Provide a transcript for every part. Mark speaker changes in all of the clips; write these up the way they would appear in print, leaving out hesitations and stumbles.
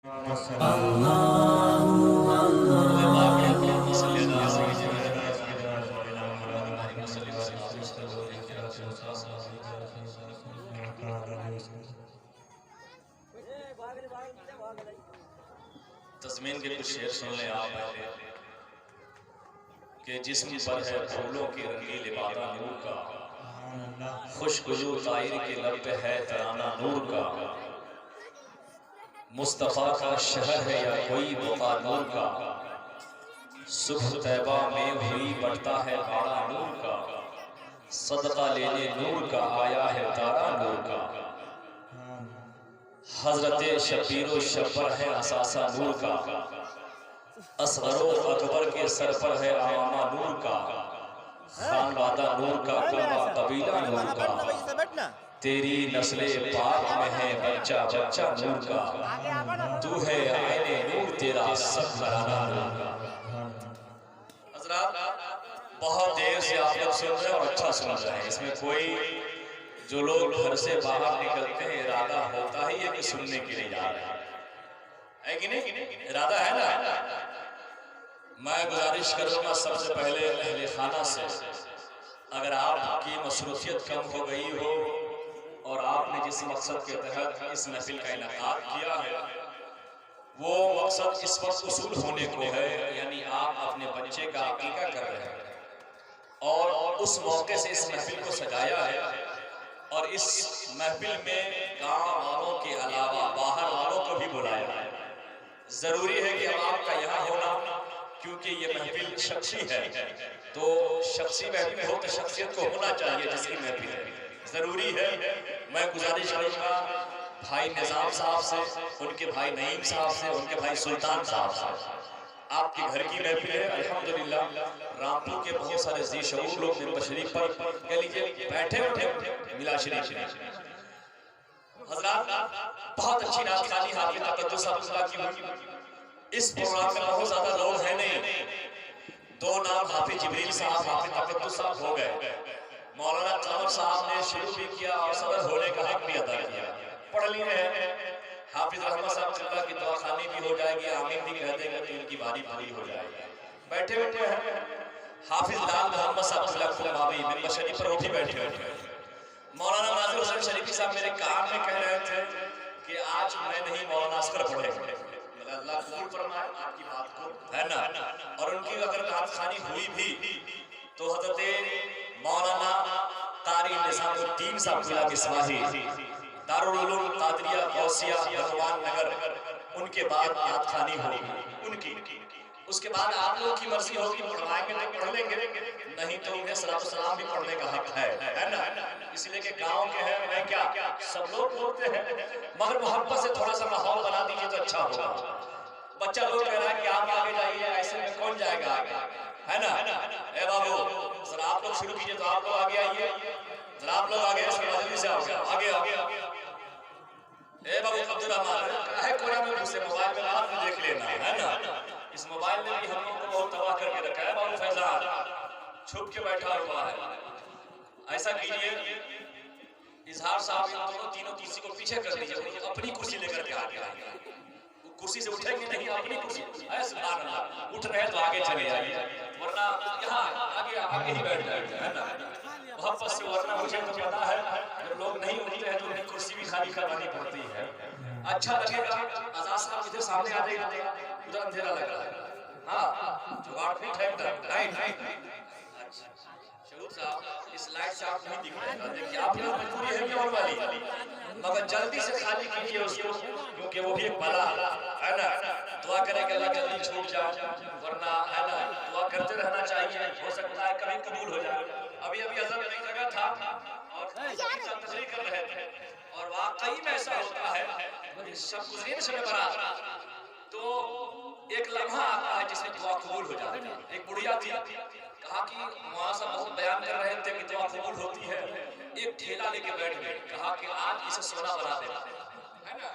Speaker 1: तस्मीन के कुछ शेर सुन लें आप पहले कि जिस्म पर है फूलों की रंगीले बादा नूर का, खुशबू ताहिर के लब पे है तराना नूर का, मुस्तफ़ा का शहर है या कोई बुक़ा नूर का, सुबह तैबा में हुई बढ़ता है बाड़ा नूर का, सदका लेने नूर का आया है तारा नूर का, हजरत शबीरो शब्बर है असासा नूर का, असगरो अकबर के सर पर है आमामा नूर का, खानवादा नूर का कबीला नूर का, तेरी नस्ले पाक में है बच्चा बच्चा नूर का, तू है आईने नूर तेरा सब घराना नूर का। हज़रात बहुत देर से आप लोग सुन रहे हैं और अच्छा सुन रहे हैं। इसमें कोई जो लोग घर से बाहर निकलते हैं इरादा होता ही है कि सुनने के लिए जा रहे हैं कि नहीं? इरादा है ना? मैं गुजारिश करूंगा सबसे पहले अहले खाना से, अगर आपकी मसरूफियत कम हो गई हो और आपने जिस मकसद के तहत इस महफिल का इनेकाद किया है वो मकसद इस वक्त उसूल होने को है, यानी आप अपने बच्चे का अकीका कर रहे हैं और उस मौके से इस महफिल को सजाया है और इस महफिल में गांव वालों के अलावा बाहर वालों को भी बुलाया है। जरूरी है कि आपका यहाँ होना, क्योंकि ये महफिल शख्सी है, तो शख्सी महफिल हो तो शख्सियत को होना चाहिए जिसकी महफिल है, जरूरी है। मैं गुजारिश करूँगा भाई निजाम साहब से, उनके भाई नईम साहब से, उनके भाई सुल्तान साहब से, आपके घर की महफिल है अल्हम्दुलिल्लाह। रामपुर के बहुत सारे जी शऊर लोग मिंबर शरीफ पर कह लीजिए बैठे बैठे मिला शरीफ हजरात बहुत अच्छी रात खाली हाफिज तक़द्दुस अब्दुल्लाह की हुई। इस प्रोग्राम में बहुत ज्यादा लोग हैं नहीं, दो नाम हाफिज जिब्रील साहब, हाफिज तक़द्दुस साहब हो गए। मौलाना कमर साहब ने शुरू भी किया और सदर होने का हक भी अदा किया। पढ़ लिए हैं हाफिज रहमत साहब की दवाखानी भी हो जाएगी, आमीन भी कह देंगे तो इनकी बारी पूरी हो जाएगी। बैठे बैठे हैं हाफिज लाल मोहम्मद साहब मिंबर शरीफ पर वो भी बैठे बैठे। मौलाना नाज़िर हुसैन शरीफी साहब मेरे कान में कह रहे थे कि आज मैं नहीं मौलाना असगर पढ़ेंगे। अल्लाह कबूल फरमाए आपकी बात को, है ना? और उनकी अगर बात खानी हुई भी तो हजरत मौलाना कारी निज़ामुद्दीन साहब मिसबाही दारुल उलूम कादरिया गौसिया भगवान नगर, उनके बाद बात खानी होगी उनकी। उसके बाद आप लोगों की मर्जी होगी, पढ़वाएंगे तो पढ़ लेंगे, नहीं तो उन्हें सलातो सलाम भी पढ़ने का हक है ना? इसलिए कि गांव के हैं, मैं क्या सब लोग बोलते हैं, मगर मोहब्बत से थोड़ा सा माहौल बना दीजिए तो अच्छा होगा। बच्चा लोग कह रहा है कि आप आगे जाइए, ऐसे में कौन जाएगा आगे, है ना? ए बाबू जरा आप लोग शुरू कीजिए, तो आप लोग आगे आइए, जरा आप लोग आगे जल्दी से आगे आगे। ए बाबू अब्दुल रहमान है कोरा में घुसे, मोबाइल में बाद में देख लेना, है ना? इस मोबाइल ने भी हम लोग को बहुत तबाह करके रखा है। बाबू फैजान छुप के बैठा हुआ है। ऐसा कीजिए इजहार साहब इन दोनों तीनों कुर्सी को पीछे कर दीजिए, अपनी कुर्सी लेकर के आगे आइए। कुर्सी से उठेंगे नहीं, अपनी कुर्सी सुभान अल्लाह, उठ रहे हैं तो आगे चले जाइए, वरना यहाँ आगे आगे ही बैठ जाएंगे, है ना? मोहब्बत से, वरना मुझे तो पता है जब लोग नहीं उठते हैं तो उनकी कुर्सी भी खाली करवानी पड़ती है। अच्छा लगेगा आजाद साहब इधर सामने आ जाएगा, उधर अंधेरा लग रहा है। हाँ जुगाड़ फिट है एकदम राइट। अच्छा शरूर साहब इस लाइट से आप नहीं दिख रहे हैं, देखिए आप लोग मजबूरी है क्या और वाली, मगर जल्दी से खाली कीजिए उसको, क्योंकि वो भी एक बला है ना? दुआ करें कि अल्लाह जल्दी छूट जाए, वरना है ना दुआ करते रहना चाहिए, हो सकता है कभी कबूल हो जाए। अभी अभी अज़न एक जगह था और तकरीर कर रहे थे और वाकई में ऐसा होता है सब गुज़रीन से बरात तो एक लम्हा आता है जिसमें दुआ कबूल हो जाती है। एक बुढ़िया थी, कहा कि वहाँ सब बहुत बयान कर रहे थे कि दुआ कबूल होती है, एक ठेला लेके बैठ गए, कहा कि आज इसे सोना बना देना, है ना?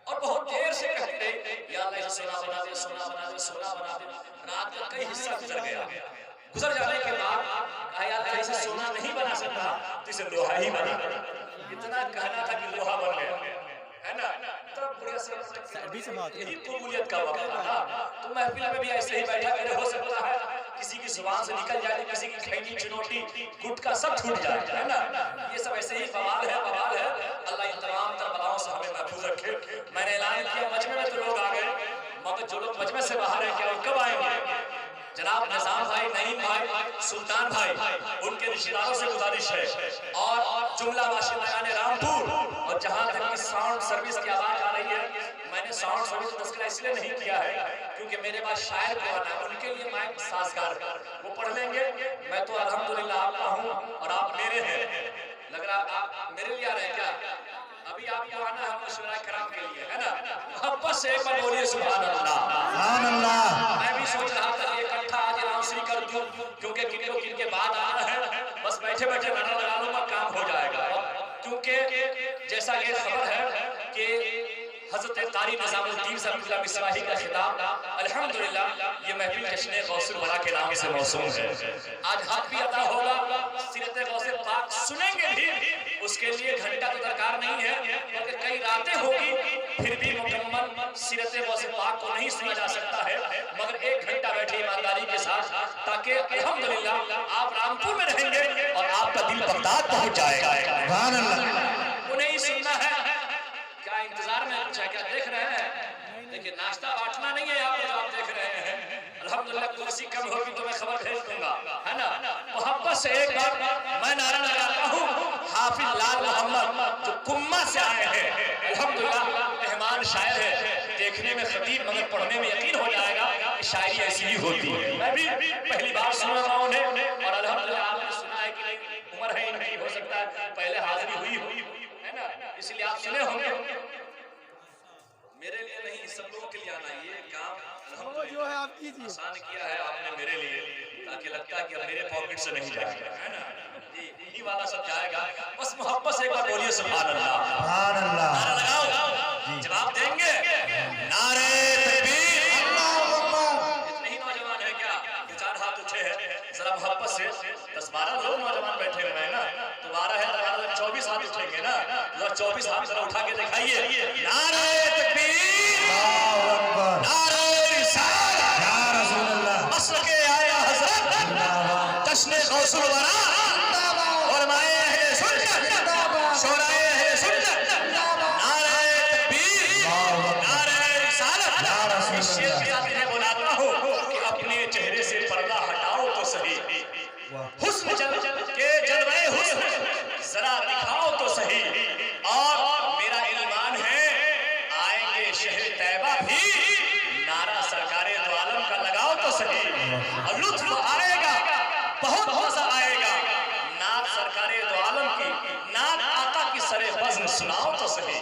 Speaker 1: और बहुत देर से कहते या अल्लाह इसे सोना बना दे, सोना बना दे, सोना बना दे। रात का कई हिस्सा गुजर गया, गुजर जाने के बाद आया इसे सोना नहीं बना सकता तो इसे लोहा ही बना। इतना कहना था कि लोहा बन गया, है ना, तब बुढ़िया से यही कबूलियत का वक्त है ना। तो महफिल में भी ऐसे ही बैठा करे, हो सकता है किसी की जुबान से निकल जाए, किसी की खैनी चुनौती गुटका सब छूट जाए, है ना। ये सब ऐसे ही बवाल है, बवाल है। अल्लाह इन तमाम तर बलाओं से हमें महफूज रखे। मैंने ऐलान किया मजमे में तो लोग आ गए, मगर जो लोग मजमे से बाहर है क्या वो कब आएंगे? जनाब निजाम भाई, नईम भाई, सुल्तान भाई, उनके रिश्तेदारों से गुजारिश है और जुमला बाशिंदायान रामपुर, और जहां तक की साउंड सर्विस की आवाज आ रही है, मैंने साउंड सर्विस का तस्करा इसलिए नहीं किया है क्योंकि मेरे पास शायर को आना है, उनके लिए माइक साजगार वो पढ़ लेंगे। मैं तो अल्हम्दुलिल्लाह आपका हूँ और आप मेरे हैं। लग रहा आप मेरे लिए आ रहे हैं क्या? अभी आपको आना है मशवरा कराम के लिए, है ना। मोहब्बत से एक बार बोलिए सुभान अल्लाह, सुभान अल्लाह। मैं भी सोच रहा था इकट्ठा आज अनाउंसरी कर दूं क्योंकि किनके बाद आना है, बस बैठे बैठे नारा लगा लूंगा, काम हो जाएगा। क्योंकि जैसा ये खबर है कि हज़रत कारी निज़ामुद्दीन ज़फ़रुल्लाह मिसबाही का खिताब अल्हम्दुलिल्लाह ये महफिल जश्न गौसुल बरा के नाम से मौसूम है। आज हक भी अता होगा, सीरत गौसे पाक सुनेंगे भी, उसके लिए घंटा तो दरकार नहीं है, बल्कि कई रातें होगी, फिर भी मुकम्मल सीरत गौसे पाक को नहीं सुना जा सकता है। मगर एक घंटा बैठे ईमानदारी के साथ, ताकि अल्हम्दुलिल्लाह आप रामपुर में रहेंगे और आपका दिल बगदाद पहुंच जाएगा। सुभान अल्लाह। उन्हें ही सुनना है, क्या इंतजार में कुछ है क्या? देख रहे हैं, देखिए नाश्ता बांटना नहीं है यहाँ पर जो आप देख रहे हैं। अल्हम्दुलिल्लाह कुर्सी कम होगी तो मैं खबर भेज दूंगा, है ना। मोहब्बत से एक बार मैं नारा लगाता हूँ, हाफिज लाल मोहम्मद जो कुम्मा से आए हैं, अल्हम्दुलिल्लाह मेहमान शायर है, देखने में खतीब मगर पढ़ने में यकीन हो जाएगा कि शायरी ऐसी ही होती है। मैं भी पहली बार सुन रहा हूँ उन्हें, और अल्हम्दुलिल्लाह आपने सुना है कि नहीं, उम्र है इनकी, हो सकता है पहले हाजिरी हुई है ना, इसलिए आप सुने होंगे। मेरे लिए नहीं, सब लोगों के लिए आना, ये काम जो है आप कीजिए, आसान किया है आपने मेरे लिए, ताकि लगता है कि अब मेरे पॉकेट से नहीं जाएगा, है ना जी, यही वाला सब जाएगा। बस मोहब्बत से एक बार बोलिए सुभान अल्लाह, सुभान अल्लाह। नारा लगाओ, जवाब देंगे नारे तकबीर, अल्लाहू अकबर। इतने ही नौजवान है क्या? दो चार हाथ उठे हैं, जरा मोहब्बत से 10-12 लोग नौजवान बैठे हुए हैं ना, तो 12 है 24 हाथ उठेंगे ना, 24 हाथ जरा उठा के दिखाइए। नारे तकबीर, अल्लाहू अकबर, नारे रिसालत, या रसूल अल्लाह, मसलके आया हज़रत जिंदाबाद, जश्न गौसुल वरा जिंदाबाद, उलमाए अहले सुन्नत जिंदाबाद, शोराए अहले सुन्नत जिंदाबाद, नारे तकबीर, नारे रिसालत, या रसूल अल्लाह। शेर जाति ने बुलाता हूं कि अपने चेहरे से पर्दा हटाओ तो सही, हुस्न के जलवे हुस्न जरा दिखाओ तो सही, और मेरा ईमान है आएंगे शहर तैयबा भी, नारा सरकारे दो आलम का लगाओ तो सही, और लुत्फ आएगा, बहुत मजा आएगा, नात सरकारे दो आलम की, नात आका की सरे बज़्म सुनाओ तो सही।